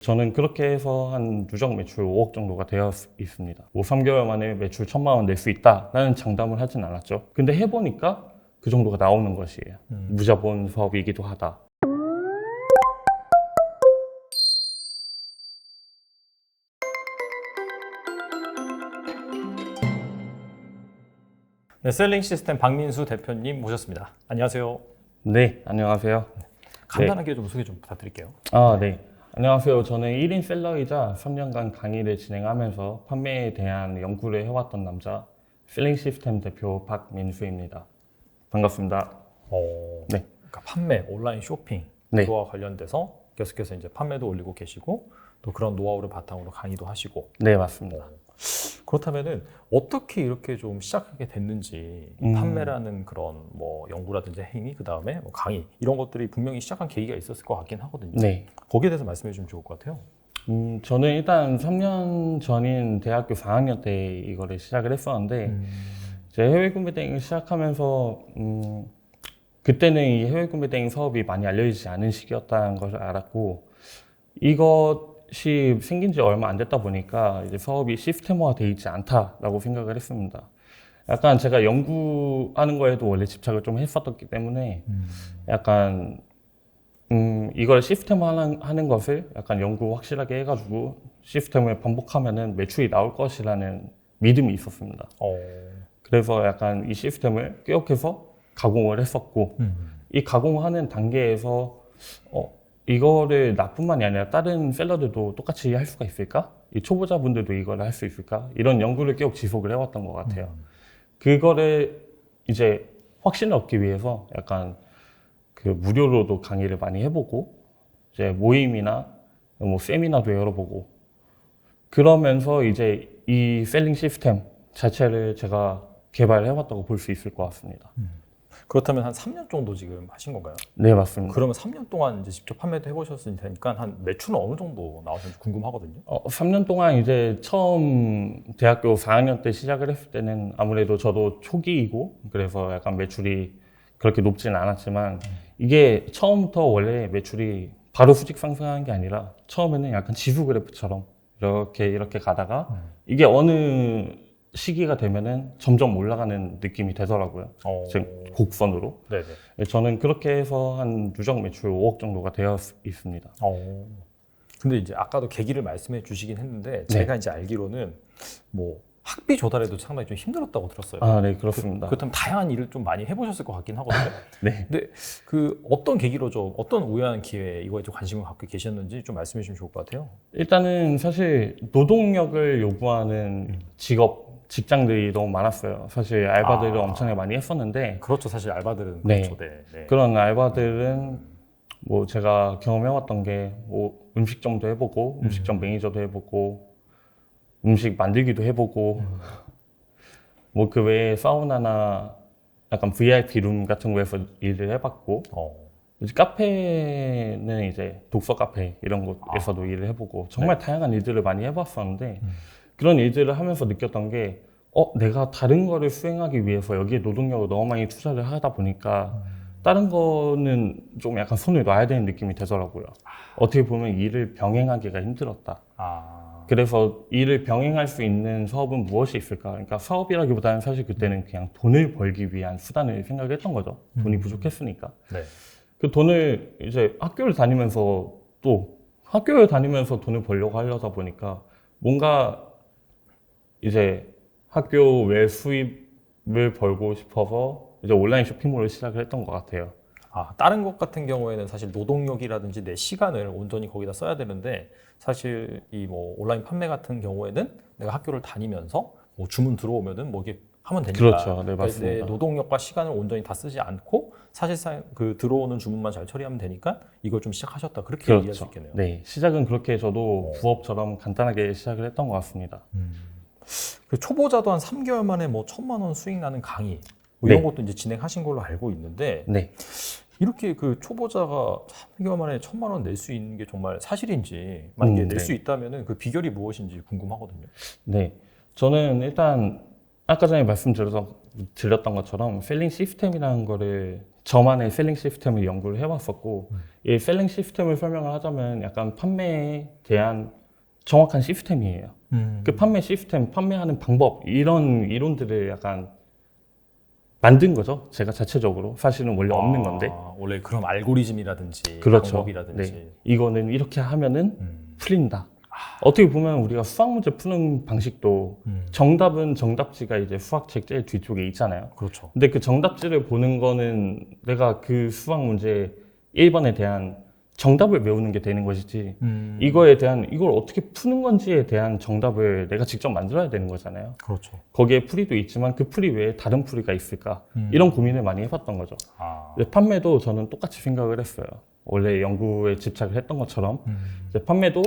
저는 그렇게 해서 한 누적 매출 5억 정도가 되어 있습니다. 뭐 3개월 만에 매출 1,000만 원 낼 수 있다라는 장담을 하진 않았죠. 근데 해보니까 그 정도가 나오는 것이에요. 무자본 사업이기도 하다. 네, 셀링 시스템 박민수 대표님 모셨습니다. 안녕하세요. 네, 안녕하세요. 간단하게 좀 소개 좀 부탁드릴게요. 네. 안녕하세요. 저는 1인 셀러이자 3년간 강의를 진행하면서 판매에 대한 연구를 해왔던 남자 셀링 시스템 대표 박민수입니다. 반갑습니다. 네. 그러니까 판매, 온라인 쇼핑 네. 그와 관련돼서 계속해서 이제 판매도 올리고 계시고 또 그런 노하우를 바탕으로 강의도 하시고. 네, 맞습니다. 그렇다면은 어떻게 이렇게 좀 시작하게 됐는지 이 판매라는 그런 뭐 연구라든지 행위 그 다음에 뭐 강의 이런 것들이 분명히 시작한 계기가 있었을 것 같긴 하거든요. 네. 거기에 대해서 말씀해 주시면 좋을 것 같아요. 저는 일단 3년 전인 대학교 4학년 때 이거를 시작을 했었는데 이제 해외 구매 대행을 시작하면서 그때는 이 해외 구매 대행 사업이 많이 알려지지 않은 시기였다는 것을 알았고 이것이 생긴 지 얼마 안 됐다 보니까 이제 사업이 시스템화가 되어 있지 않다라고 생각을 했습니다. 약간 제가 연구하는 거에도 원래 집착을 좀 했었기 때문에 약간 이걸 시스템화하는 것을 약간 연구 확실하게 해가지고 시스템을 반복하면은 매출이 나올 것이라는 믿음이 있었습니다. 그래서 약간 이 시스템을 기억해서 가공을 했었고 이 가공하는 단계에서 이거를 나뿐만이 아니라 다른 셀러들도 똑같이 할 수가 있을까? 이 초보자분들도 이걸 할 수 있을까? 이런 연구를 계속 지속을 해왔던 것 같아요. 그거를 이제 확신을 얻기 위해서 약간 그 무료로도 강의를 많이 해보고 이제 모임이나 뭐 세미나도 열어보고 그러면서 이제 이 셀링 시스템 자체를 제가 개발해왔다고 볼 수 있을 것 같습니다. 그렇다면 한 3년 정도 지금 하신 건가요? 네, 맞습니다. 그러면 3년 동안 이제 직접 판매도 해보셨을 테니까 한 매출은 어느 정도 나오셨는지 궁금하거든요. 3년 동안 이제 처음 대학교 4학년 때 시작을 했을 때는 아무래도 저도 초기이고 그래서 약간 매출이 그렇게 높지는 않았지만 이게 처음부터 원래 매출이 바로 수직 상승하는 게 아니라 처음에는 약간 지수 그래프처럼 이렇게 가다가 이게 어느 시기가 되면은 점점 올라가는 느낌이 되더라고요. 즉 곡선으로. 네네. 저는 그렇게 해서 한 누적 매출 5억 정도가 되어 있습니다. 근데 이제 아까도 계기를 말씀해 주시긴 했는데 제가 이제 알기로는 뭐 학비 조달에도 상당히 좀 힘들었다고 들었어요. 네, 그렇습니다. 그렇다면 다양한 일을 좀 많이 해보셨을 것 같긴 하거든요. 네. 근데 그 어떤 계기로 좀 어떤 우연한 기회에 이거에 좀 관심을 갖고 계셨는지 좀 말씀해 주시면 좋을 것 같아요. 일단은 사실 노동력을 요구하는 직장들이 너무 많았어요. 사실 알바들을 엄청나게 많이 했었는데 그렇죠. 사실 알바들은 네. 그렇죠. 네. 그런 알바들은 뭐 제가 경험해왔던 게 뭐 음식점도 해보고 음식점 매니저도 해보고 음식 만들기도 해보고 뭐 그 외에 사우나나 약간 VIP 룸 같은 거에서 일을 해봤고 이제 카페는 이제 독서 카페 이런 곳에서도 일을 해보고 정말 다양한 일들을 많이 해봤었는데 그런 일들을 하면서 느꼈던 게 내가 다른 거를 수행하기 위해서 여기에 노동력을 너무 많이 투자를 하다 보니까 다른 거는 좀 약간 손을 놔야 되는 느낌이 되더라고요. 어떻게 보면 일을 병행하기가 힘들었다. 그래서 일을 병행할 수 있는 사업은 무엇이 있을까? 그러니까 사업이라기보다는 사실 그때는 그냥 돈을 벌기 위한 수단을 생각했던 거죠. 돈이 부족했으니까. 네. 그 돈을 이제 학교를 다니면서 돈을 벌려고 하려다 보니까 뭔가 이제 학교 외 수입을 벌고 싶어서 이제 온라인 쇼핑몰을 시작을 했던 것 같아요. 다른 것 같은 경우에는 사실 노동력이라든지 내 시간을 온전히 거기다 써야 되는데 사실 이 뭐 온라인 판매 같은 경우에는 내가 학교를 다니면서 뭐 주문 들어오면은 뭐 이게 하면 되니까 그렇죠. 네, 맞습니다. 내 노동력과 시간을 온전히 다 쓰지 않고 사실상 그 들어오는 주문만 잘 처리하면 되니까 이걸 좀 시작하셨다 그렇게 이해할 수 있겠네요. 네, 시작은 그렇게 저도 부업처럼 간단하게 시작을 했던 것 같습니다. 그 초보자도 한 3개월 만에 뭐 1,000만 원 수익 나는 강의 뭐 이런 것도 이제 진행하신 걸로 알고 있는데 이렇게 그 초보자가 3개월 만에 1,000만 원 낼 수 있는 게 정말 사실인지 만약에 낼 수 있다면은 그 비결이 무엇인지 궁금하거든요. 네, 저는 일단 아까 전에 말씀드렸던 것처럼 셀링 시스템이라는 거를 저만의 셀링 시스템을 연구를 해왔었고 이 셀링 시스템을 설명을 하자면 약간 판매에 대한 정확한 시스템이에요. 그 판매 시스템, 판매하는 방법 이런 이론들을 약간 만든 거죠. 제가 자체적으로 사실은 원래 없는 건데. 원래 그런 알고리즘이라든지 그렇죠. 방법이라든지. 네. 이거는 이렇게 하면은 풀린다. 어떻게 보면 우리가 수학 문제 푸는 방식도 정답은 정답지가 이제 수학책 제일 뒤쪽에 있잖아요. 그렇죠. 근데 그 정답지를 보는 거는 내가 그 수학 문제 1번에 대한 정답을 외우는 게 되는 것이지 이거에 대한 이걸 어떻게 푸는 건지에 대한 정답을 내가 직접 만들어야 되는 거잖아요. 그렇죠. 거기에 풀이도 있지만 그 풀이 외에 다른 풀이가 있을까 이런 고민을 많이 해봤던 거죠. 근데 판매도 저는 똑같이 생각을 했어요. 원래 연구에 집착을 했던 것처럼 이제 판매도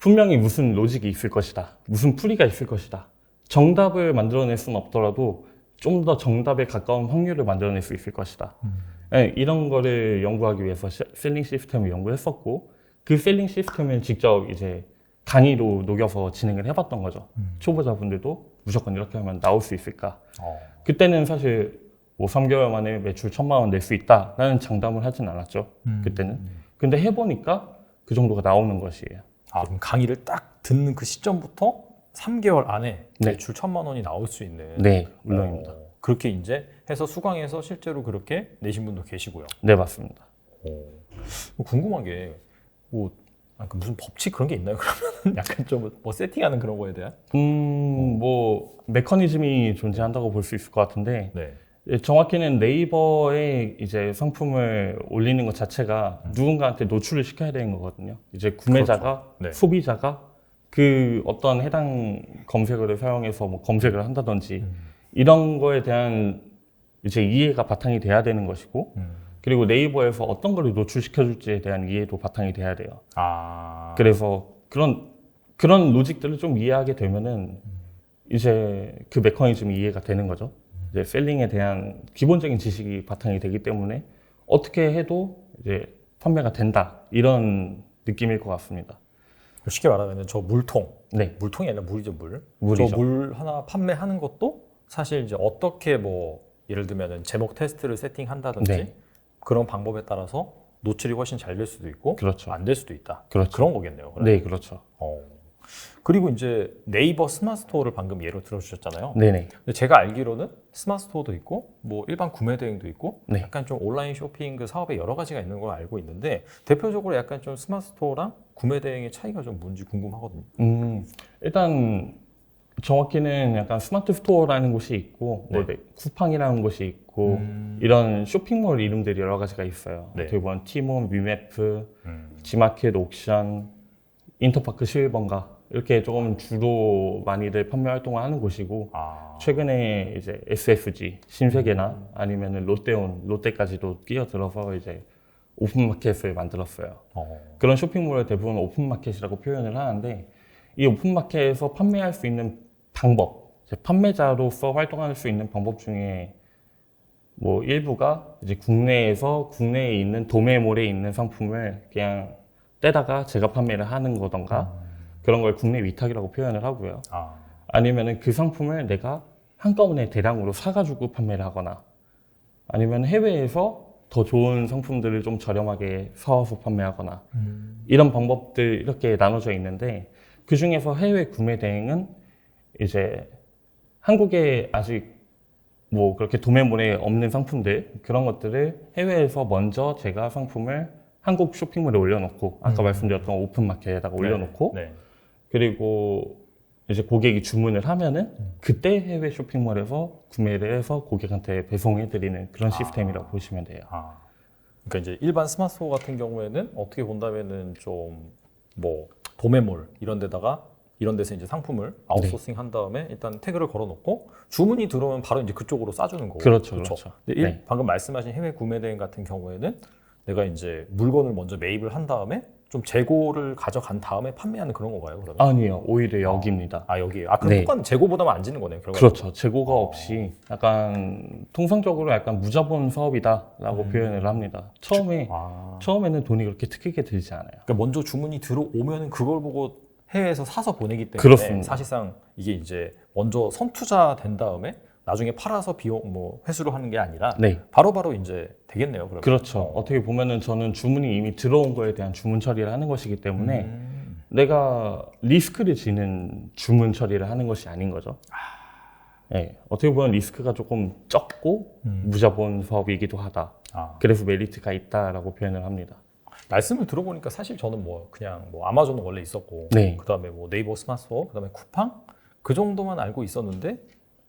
분명히 무슨 로직이 있을 것이다. 무슨 풀이가 있을 것이다. 정답을 만들어낼 수는 없더라도 좀 더 정답에 가까운 확률을 만들어낼 수 있을 것이다. 네, 이런 거를 연구하기 위해서 셀링 시스템을 연구했었고 그 셀링 시스템을 직접 이제 강의로 녹여서 진행을 해봤던 거죠. 초보자분들도 무조건 이렇게 하면 나올 수 있을까? 그때는 사실 뭐 3개월 만에 매출 1,000만 원 낼 수 있다라는 장담을 하진 않았죠. 그때는. 근데 해보니까 그 정도가 나오는 것이에요. 그럼 강의를 딱 듣는 그 시점부터 3개월 안에 네. 매출 1,000만 원이 나올 수 있는. 네, 물론입니다. 그렇게 이제 해서 수강해서 실제로 그렇게 내신 분도 계시고요. 네, 맞습니다. 궁금한 게 뭐 무슨 법칙 그런 게 있나요? 그러면 약간 좀 뭐 세팅하는 그런 거에 대한? 뭐 메커니즘이 존재한다고 볼 수 있을 것 같은데 네. 정확히는 네이버에 이제 상품을 올리는 것 자체가 누군가한테 노출을 시켜야 되는 거거든요. 이제 구매자가, 그렇죠. 네. 소비자가 그 어떤 해당 검색어를 사용해서 뭐 검색을 한다든지 이런 거에 대한 이제 이해가 바탕이 돼야 되는 것이고 그리고 네이버에서 어떤 거를 노출시켜줄지에 대한 이해도 바탕이 돼야 돼요. 그래서 그런 로직들을 좀 이해하게 되면은 이제 그 메커니즘이 이해가 되는 거죠. 이제 셀링에 대한 기본적인 지식이 바탕이 되기 때문에 어떻게 해도 이제 판매가 된다 이런 느낌일 것 같습니다. 쉽게 말하면 저 물통, 네, 물통이 아니라 물이죠, 물. 물이죠. 저 물 하나 판매하는 것도 사실 이제 어떻게 뭐 예를 들면은 제목 테스트를 세팅한다든지 네. 그런 방법에 따라서 노출이 훨씬 잘 될 수도 있고 그렇죠. 안 될 수도 있다. 그렇죠. 그런 거겠네요. 그럼. 네, 그렇죠. 그리고 이제 네이버 스마트 스토어를 방금 예로 들어주셨잖아요. 네네. 근데 제가 알기로는 스마트 스토어도 있고 뭐 일반 구매 대행도 있고 네. 약간 좀 온라인 쇼핑 그 사업에 여러 가지가 있는 걸 알고 있는데 대표적으로 약간 좀 스마트 스토어랑 구매 대행의 차이가 좀 뭔지 궁금하거든요. 일단 정확히는 약간 스마트 스토어라는 곳이 있고 네. 뭐 쿠팡이라는 곳이 있고 이런 쇼핑몰 이름들이 여러 가지가 있어요. 네. 어떻게 보면 티몬, 뮤매프, 지마켓, 옥션, 인터파크 11번가 이렇게 조금 주로 많이들 판매 활동을 하는 곳이고 최근에 이제 SFG, 신세계나 아니면은 롯데온, 롯데까지도 끼어들어서 이제 오픈마켓을 만들었어요. 그런 쇼핑몰을 대부분 오픈마켓이라고 표현을 하는데 이 오픈마켓에서 판매할 수 있는 방법, 이제 판매자로서 활동할 수 있는 방법 중에 뭐 일부가 이제 국내에 있는 도매몰에 있는 상품을 그냥 떼다가 제가 판매를 하는 거던가 그런 걸 국내 위탁이라고 표현을 하고요. 아니면은 그 상품을 내가 한꺼번에 대량으로 사가지고 판매를 하거나 아니면 해외에서 더 좋은 상품들을 좀 저렴하게 사와서 판매하거나 이런 방법들 이렇게 나눠져 있는데 그 중에서 해외 구매 대행은 이제 한국에 아직 뭐 그렇게 도매몰에 없는 상품들 그런 것들을 해외에서 먼저 제가 상품을 한국 쇼핑몰에 올려놓고 아까 말씀드렸던 오픈마켓에다가 올려놓고 네. 그리고 이제 고객이 주문을 하면은 그때 해외 쇼핑몰에서 구매를 해서 고객한테 배송해드리는 그런 시스템이라고 보시면 돼요. 그러니까 이제 일반 스마트 스토어 같은 경우에는 어떻게 본다면은 좀 뭐 도매몰 이런 데서 이제 상품을 아웃소싱 한 다음에 일단 태그를 걸어놓고 주문이 들어오면 바로 이제 그쪽으로 싸주는 거고. 그렇죠. 근데 네. 방금 말씀하신 해외 구매 대행 같은 경우에는 내가 이제 물건을 먼저 매입을 한 다음에 좀 재고를 가져간 다음에 판매하는 그런 건가요? 그러면? 아니요, 오히려 여기입니다. 여기에요. 그럼 네. 똑같은 재고보다는 안 지는 거네요. 결과적으로. 그렇죠. 재고가 없이 약간 통상적으로 약간 무자본 사업이다라고 표현을 합니다. 처음에는 돈이 그렇게 크게 들지 않아요. 그러니까 먼저 주문이 들어오면 그걸 보고 해외에서 사서 보내기 때문에 그렇습니다. 사실상 이게 이제 먼저 선투자 된 다음에 나중에 팔아서 비용 뭐 회수를 하는 게 아니라 네. 바로바로 이제 되겠네요. 그러면. 그렇죠. 어떻게 보면은 저는 주문이 이미 들어온 거에 대한 주문 처리를 하는 것이기 때문에 내가 리스크를 지는 주문 처리를 하는 것이 아닌 거죠. 네, 어떻게 보면 리스크가 조금 적고 무자본 사업이기도 하다. 그래서 메리트가 있다라고 표현을 합니다. 말씀을 들어보니까 사실 저는 뭐 그냥 뭐 아마존은 원래 있었고 네. 그다음에 뭐 네이버 스마트스토어, 그다음에 쿠팡 그 정도만 알고 있었는데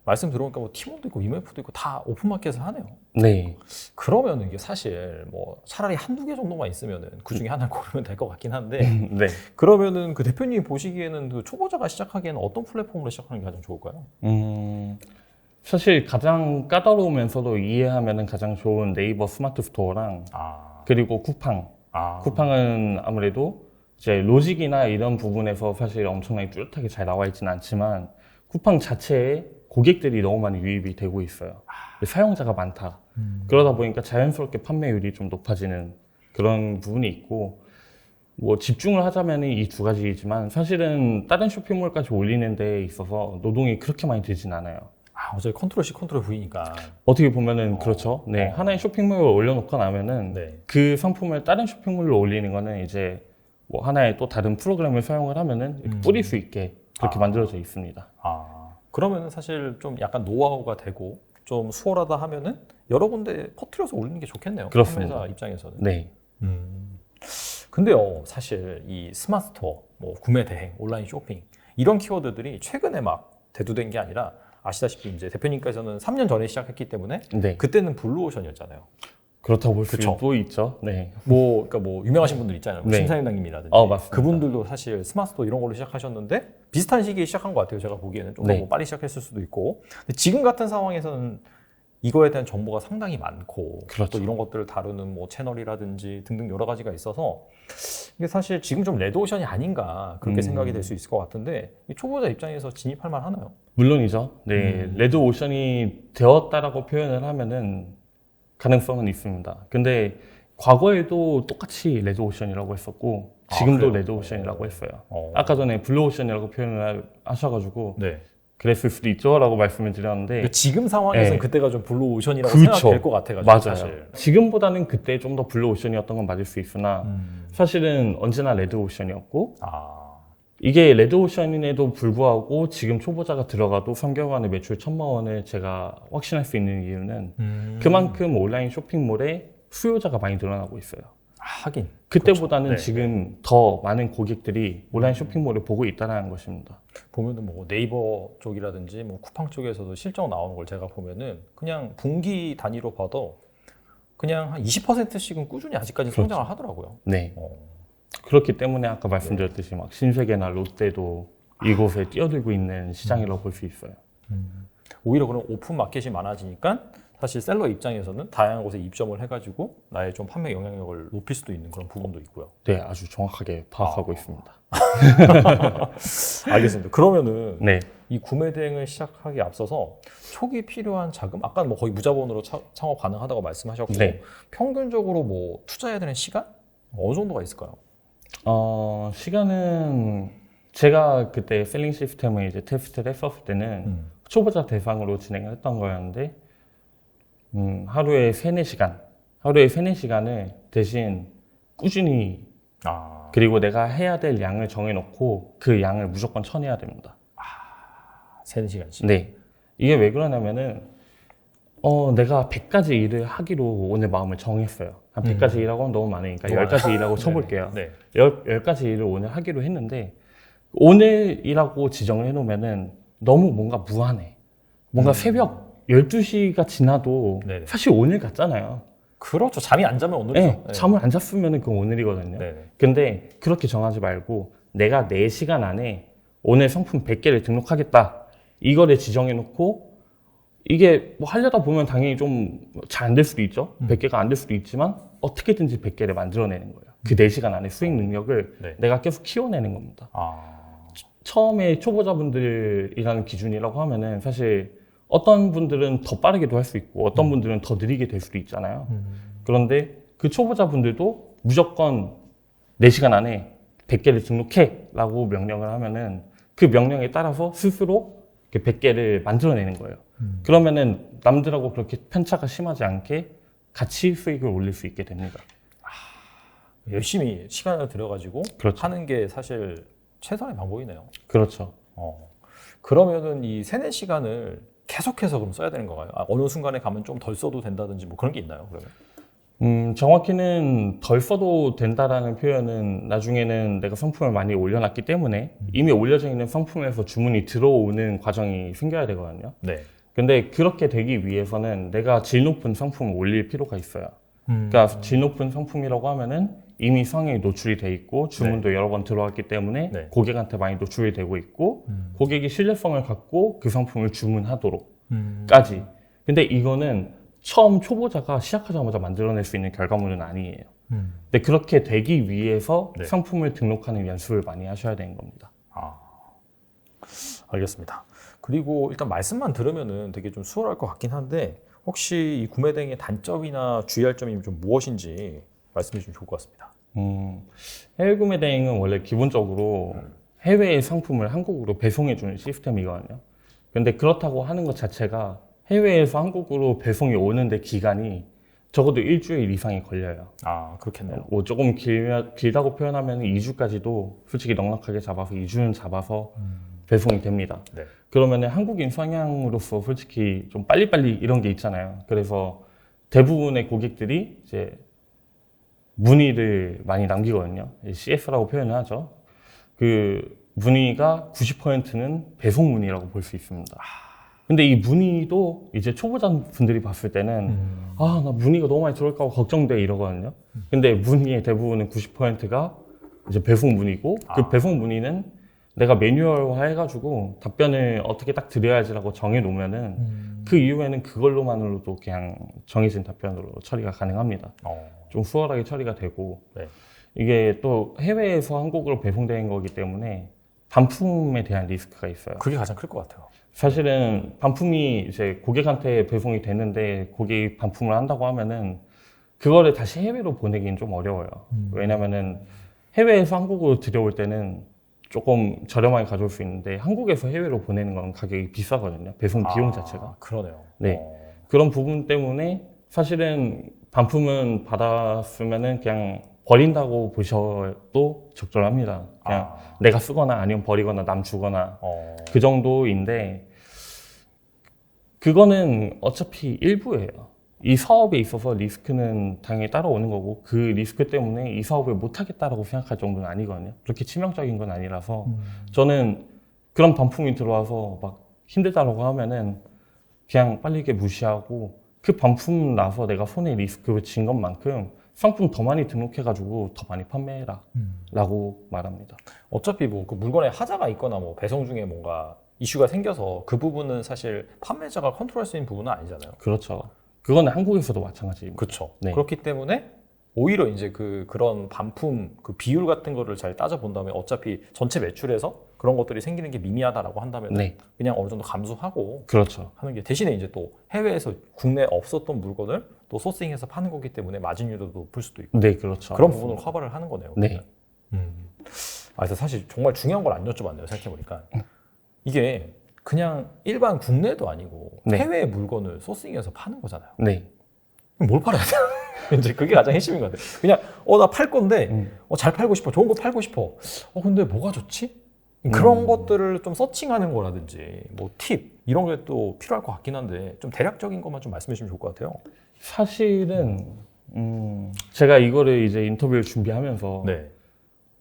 말씀 들어보니까 뭐 티몬도 있고 이메프도 있고 다 오픈마켓을 하네요. 네. 그러면 이게 사실 뭐 차라리 한두 개 정도만 있으면은 그 중에 하나 고르면 될 것 같긴 한데 네. 그러면은 그 대표님이 보시기에는 그 초보자가 시작하기에는 어떤 플랫폼으로 시작하는 게 가장 좋을까요? 사실 가장 까다로우면서도 이해하면은 가장 좋은 네이버 스마트 스토어랑 그리고 쿠팡. 쿠팡은 아무래도 이제 로직이나 이런 부분에서 사실 엄청나게 뚜렷하게 잘 나와 있지는 않지만 쿠팡 자체에 고객들이 너무 많이 유입이 되고 있어요. 사용자가 많다. 그러다 보니까 자연스럽게 판매율이 좀 높아지는 그런 부분이 있고, 뭐 집중을 하자면 이 두 가지이지만 사실은 다른 쇼핑몰까지 올리는 데 있어서 노동이 그렇게 많이 들진 않아요. 어차피 컨트롤 C, 컨트롤 V니까. 어떻게 보면은 그렇죠. 네, 하나의 쇼핑몰을 올려놓고 나면은 네. 그 상품을 다른 쇼핑몰로 올리는 거는 이제 뭐 하나의 또 다른 프로그램을 사용을 하면은 이렇게 뿌릴 수 있게 그렇게 만들어져 있습니다. 그러면은 사실 좀 약간 노하우가 되고 좀 수월하다 하면은 여러 군데 퍼뜨려서 올리는 게 좋겠네요. 그렇습니다. 판매자 입장에서는. 네. 근데요, 사실 이 스마트 스토어, 뭐 구매 대행, 온라인 쇼핑 이런 키워드들이 최근에 막 대두된 게 아니라 아시다시피 이제 대표님께서는 3년 전에 시작했기 때문에 네. 그때는 블루오션이었잖아요. 그렇다고 볼 수도 있죠. 네. 뭐 그러니까 뭐 유명하신 분들 있잖아요. 네. 심사위원장님이라든지. 맞습니다. 그분들도 사실 스마트 스토어 이런 걸로 시작하셨는데 비슷한 시기에 시작한 것 같아요. 제가 보기에는 좀 더 네. 뭐 빨리 시작했을 수도 있고. 근데 지금 같은 상황에서는 이거에 대한 정보가 상당히 많고 그렇죠. 또 이런 것들을 다루는 뭐 채널이라든지 등등 여러 가지가 있어서 이게 사실 지금 좀 레드오션이 아닌가 그렇게 생각이 될 수 있을 것 같은데 이 초보자 입장에서 진입할 만하나요? 물론이죠. 네, 레드 오션이 되었다라고 표현을 하면은 가능성은 있습니다. 근데 과거에도 똑같이 레드 오션이라고 했었고 지금도 그래요? 레드 오션이라고 했어요. 아까 전에 블루 오션이라고 표현을 하셔가지고 네. 그랬을 수도 있죠라고 말씀을 드렸는데 지금 상황에서는 네. 그때가 좀 블루 오션이라고 그렇죠. 생각될 것 같아가지고 맞아요. 사실. 지금보다는 그때 좀 더 블루 오션이었던 건 맞을 수 있으나 사실은 언제나 레드 오션이었고 이게 레드 오션임에도 불구하고 지금 초보자가 들어가도 3개월 만에 매출 1,000만 원을 제가 확신할 수 있는 이유는 그만큼 온라인 쇼핑몰에 수요자가 많이 늘어나고 있어요. 하긴. 그때보다는 그렇죠. 네, 지금 더 많은 고객들이 온라인 쇼핑몰을 보고 있다는 것입니다. 보면은 뭐 네이버 쪽이라든지 뭐 쿠팡 쪽에서도 실적 나오는 걸 제가 보면은 그냥 분기 단위로 봐도 그냥 한 20%씩은 꾸준히 아직까지 성장을 하더라고요. 네. 그렇기 때문에 아까 말씀드렸듯이 막 신세계나 롯데도 이곳에 뛰어들고 있는 시장이라고 볼 수 있어요. 오히려 그런 오픈 마켓이 많아지니까 사실 셀러 입장에서는 다양한 곳에 입점을 해가지고 나의 좀 판매 영향력을 높일 수도 있는 그런 부분도 있고요. 네, 아주 정확하게 파악하고 있습니다. 알겠습니다. 그러면은 네. 이 구매 대행을 시작하기에 앞서서 초기 필요한 자금, 아까 뭐 거의 무자본으로 창업 가능하다고 말씀하셨고 네. 평균적으로 뭐 투자해야 되는 시간 어느 정도가 있을까요? 시간은 제가 그때 셀링 시스템을 이제 테스트를 했었을 때는 초보자 대상으로 진행을 했던 거였는데 하루에 3-4시간 하루에 3-4시간을 대신 꾸준히 그리고 내가 해야 될 양을 정해놓고 그 양을 무조건 쳐내야 됩니다. 3-4시간씩? 네. 이게 왜 그러냐면은 내가 100가지 일을 하기로 오늘 마음을 정했어요. 한 100가지 일하고 하면 너무 많으니까 10가지 일하고 쳐볼게요. 네. 10가지 일을 오늘 하기로 했는데 오늘 일하고 지정을 해놓으면은 너무 뭔가 무한해. 뭔가 새벽 12시가 지나도 네네. 사실 오늘 같잖아요. 그렇죠. 잠이 안 자면 오늘이죠. 네, 잠을 안 잤으면 그건 오늘이거든요. 네네. 근데 그렇게 정하지 말고 내가 4시간 안에 오늘 상품 100개를 등록하겠다. 이거를 지정해놓고 이게 뭐 하려다 보면 당연히 좀 잘 안 될 수도 있죠. 100개가 안 될 수도 있지만 어떻게든지 100개를 만들어내는 거예요. 그 4시간 안에 수익 능력을 네. 내가 계속 키워내는 겁니다. 처음에 초보자분들이라는 기준이라고 하면은 사실 어떤 분들은 더 빠르게도 할 수 있고 어떤 분들은 더 느리게 될 수도 있잖아요. 그런데 그 초보자분들도 무조건 4시간 안에 100개를 등록해 라고 명령을 하면은 그 명령에 따라서 스스로 100개를 만들어내는 거예요. 그러면은 남들하고 그렇게 편차가 심하지 않게 같이 수익을 올릴 수 있게 됩니다. 열심히 시간을 들여가지고 그렇죠. 하는 게 사실 최선의 방법이네요. 그렇죠. 그러면은 이 3-4시간을 계속해서 그럼 써야 되는 건가요? 어느 순간에 가면 좀 덜 써도 된다든지 뭐 그런 게 있나요, 그러면? 정확히는 덜 써도 된다라는 표현은 나중에는 내가 상품을 많이 올려놨기 때문에 이미 올려져 있는 상품에서 주문이 들어오는 과정이 생겨야 되거든요. 네. 근데 그렇게 되기 위해서는 내가 질 높은 상품을 올릴 필요가 있어요. 그러니까 질 높은 상품이라고 하면은 이미 상에 노출이 돼 있고 주문도 여러 번 들어왔기 때문에 고객한테 많이 노출이 되고 있고 고객이 신뢰성을 갖고 그 상품을 주문하도록까지. 근데 이거는 처음 초보자가 시작하자마자 만들어낼 수 있는 결과물은 아니에요. 근데 그렇게 되기 위해서 상품을 등록하는 연습을 많이 하셔야 되는 겁니다. 알겠습니다. 그리고 일단 말씀만 들으면은 되게 좀 수월할 것 같긴 한데 혹시 이 구매 대행의 단점이나 주의할 점이 좀 무엇인지 말씀해 주시면 좋을 것 같습니다. 해외 구매 대행은 원래 기본적으로 해외의 상품을 한국으로 배송해 주는 시스템이거든요. 근데 그렇다고 하는 것 자체가 해외에서 한국으로 배송이 오는데 기간이 적어도 일주일 이상이 걸려요. 그렇겠네요. 뭐 조금 길다고 표현하면 2주까지도 솔직히 넉넉하게 잡아서 2주는 잡아서 배송이 됩니다. 네. 그러면 한국인 성향으로서 솔직히 좀 빨리빨리 이런 게 있잖아요. 그래서 대부분의 고객들이 이제 문의를 많이 남기거든요. CS라고 표현을 하죠. 그 문의가 90%는 배송 문의라고 볼 수 있습니다. 근데 이 문의도 이제 초보자분들이 봤을 때는 나 문의가 너무 많이 들어올까 봐 걱정돼 이러거든요. 근데 문의의 대부분은 90%가 이제 배송 문의고 그 배송 문의는 내가 매뉴얼화 해가지고 답변을 어떻게 딱 드려야지라고 정해놓으면은 그 이후에는 그걸로만으로도 그냥 정해진 답변으로 처리가 가능합니다. 좀 수월하게 처리가 되고 이게 또 해외에서 한국으로 배송되는 거기 때문에 반품에 대한 리스크가 있어요. 그게 가장 클 것 같아요. 사실은 반품이 이제 고객한테 배송이 됐는데 고객이 반품을 한다고 하면은 그거를 다시 해외로 보내기는 좀 어려워요. 왜냐면은 해외에서 한국으로 들여올 때는 조금 저렴하게 가져올 수 있는데 한국에서 해외로 보내는 건 가격이 비싸거든요. 배송 비용 자체가. 그러네요. 네. 그런 부분 때문에 사실은 반품은 받았으면은 그냥 버린다고 보셔도 적절합니다. 그냥 내가 쓰거나 아니면 버리거나 남 주거나 그 정도인데 그거는 어차피 일부예요. 이 사업에 있어서 리스크는 당연히 따라오는 거고 그 리스크 때문에 이 사업을 못하겠다라고 생각할 정도는 아니거든요. 그렇게 치명적인 건 아니라서 저는 그런 반품이 들어와서 막 힘들다라고 하면은 그냥 빨리 이렇게 무시하고 그 반품 나서 내가 손에 리스크를 진 것만큼 상품 더 많이 등록해가지고 더 많이 판매해라 라고 말합니다. 어차피 뭐 그 물건에 하자가 있거나 뭐 배송 중에 뭔가 이슈가 생겨서 그 부분은 사실 판매자가 컨트롤할 수 있는 부분은 아니잖아요. 그렇죠. 그거는 한국에서도 마찬가지입니다. 그렇죠. 네. 그렇기 때문에 오히려 이제 그런 반품 그 비율 같은 거를 잘 따져 본다면 어차피 전체 매출에서 그런 것들이 생기는 게 미미하다라고 한다면 그냥 어느 정도 감수하고 그렇죠. 하는 게 대신에 이제 또 해외에서 국내에 없었던 물건을 또 소싱해서 파는 거기 때문에 마진율도 높을 수도 있고 네, 그렇죠. 그런 부분을 커버를 하는 거네요. 네. 그래서 사실 정말 중요한 걸 안 여쭤봤네요. 생각해보니까 이게 그냥 일반 국내도 아니고 해외 물건을 소싱해서 파는 거잖아요. 네. 그럼 뭘 팔아야 돼요? 이제 그게 가장 핵심인 것 같아요. 그냥 나 팔 건데 잘 팔고 싶어, 좋은 거 팔고 싶어. 근데 뭐가 좋지? 그런 것들을 좀 서칭하는 거라든지 뭐 팁 이런 게 또 필요할 것 같긴 한데 좀 대략적인 것만 좀 말씀해 주시면 좋을 것 같아요. 사실은 제가 이거를 이제 인터뷰를 준비하면서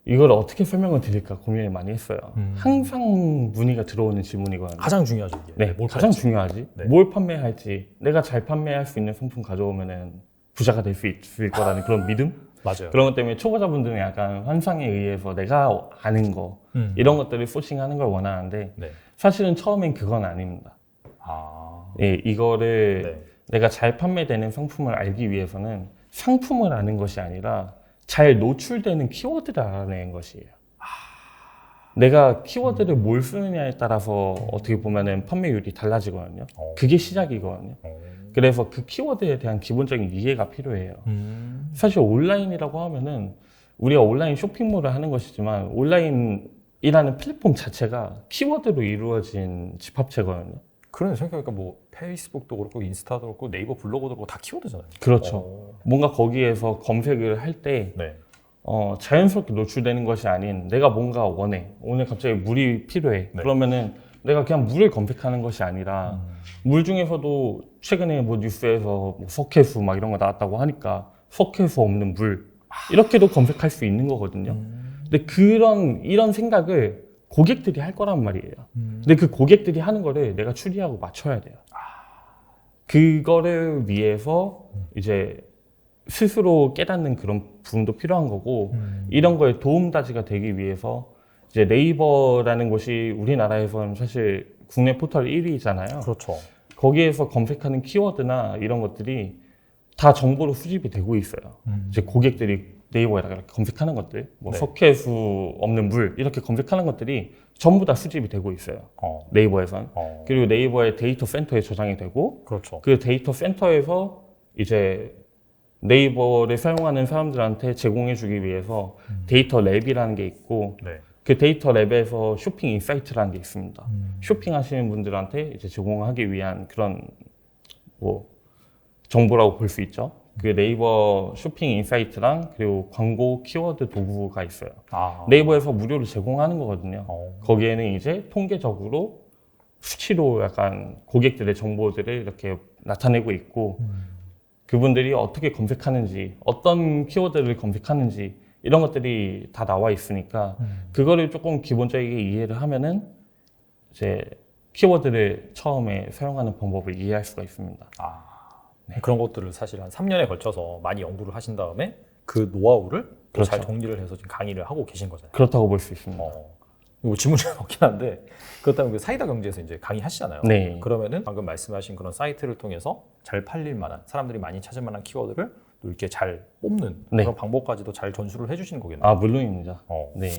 이걸 어떻게 설명을 드릴까 고민을 많이 했어요. 항상 문의가 들어오는 질문이거든요. 가장 중요하죠. 이게. 네, 가장 중요하지. 뭘 판매할지, 내가 잘 판매할 수 있는 상품 가져오면은 부자가 될 수 있을 거라는 그런 믿음? 맞아요. 그런 것 때문에 초보자분들은 약간 환상에 의해서 내가 아는 거 이런 것들을 소싱하는 걸 원하는데 사실은 처음엔 그건 아닙니다. 이거를 내가 잘 판매되는 상품을 알기 위해서는 상품을 아는 것이 아니라 잘 노출되는 키워드를 알아내는 것이에요. 내가 키워드를 뭘 쓰느냐에 따라서 어떻게 보면은 판매율이 달라지거든요. 그게 시작이거든요. 그래서 그 키워드에 대한 기본적인 이해가 필요해요. 사실 온라인이라고 하면은 우리가 온라인 쇼핑몰을 하는 것이지만 온라인이라는 플랫폼 자체가 키워드로 이루어진 집합체거든요. 그런 생각해보니까 뭐 페이스북도 그렇고 인스타도 그렇고 네이버 블로그도 그렇고 다 키워드잖아요. 그렇죠. 뭔가 거기에서 검색을 할 때 네. 자연스럽게 노출되는 것이 아닌 내가 뭔가 원해. 오늘 갑자기 물이 필요해. 네. 그러면은 내가 그냥 물을 검색하는 것이 아니라 물 중에서도 최근에 뭐 뉴스에서 뭐 석회수 막 이런 거 나왔다고 하니까 석회수 없는 물 이렇게도 검색할 수 있는 거거든요. 근데 이런 생각을 고객들이 할 거란 말이에요. 근데 그 고객들이 하는 거를 내가 추리하고 맞춰야 돼요. 그거를 위해서 이제 스스로 깨닫는 그런 부분도 필요한 거고 이런 거에 도움다지가 되기 위해서 이제 네이버라는 곳이 우리나라에서는 사실 국내 포털 1위잖아요. 그렇죠. 거기에서 검색하는 키워드나 이런 것들이 다 정보로 수집이 되고 있어요. 이제 고객들이 네이버에다가 이렇게 검색하는 것들, 뭐 네. 석회수 없는 물 이렇게 검색하는 것들이 전부 다 수집이 되고 있어요. 네이버에선. 그리고 네이버의 데이터 센터에 저장이 되고 그렇죠. 그 데이터 센터에서 이제 네이버를 사용하는 사람들한테 제공해주기 위해서 데이터 랩이라는 게 있고 네. 그 데이터 랩에서 쇼핑 인사이트라는 게 있습니다. 쇼핑하시는 분들한테 이제 제공하기 위한 그런 뭐 정보라고 볼 수 있죠. 그 네이버 쇼핑 인사이트랑 그리고 광고 키워드 도구가 있어요. 네이버에서 무료로 제공하는 거거든요. 거기에는 이제 통계적으로 수치로 약간 고객들의 정보들을 이렇게 나타내고 있고 그분들이 어떻게 검색하는지, 어떤 키워드를 검색하는지 이런 것들이 다 나와 있으니까 그거를 조금 기본적이게 이해를 하면은 이제 키워드를 처음에 사용하는 방법을 이해할 수가 있습니다. 네. 그런 것들을 사실 한 3년에 걸쳐서 많이 연구를 하신 다음에 그 노하우를 그렇죠. 잘 정리를 해서 지금 강의를 하고 계신 거잖아요. 그렇다고 볼 수 있습니다. 뭐 질문이 없긴 한데 그렇다면 그 사이다 경제에서 이제 강의하시잖아요. 네. 그러면은 방금 말씀하신 그런 사이트를 통해서 잘 팔릴 만한 사람들이 많이 찾을 만한 키워드를 또 이렇게 잘 뽑는 네. 그런 방법까지도 잘 전수를 해주시는 거겠네요. 물론입니다. 네.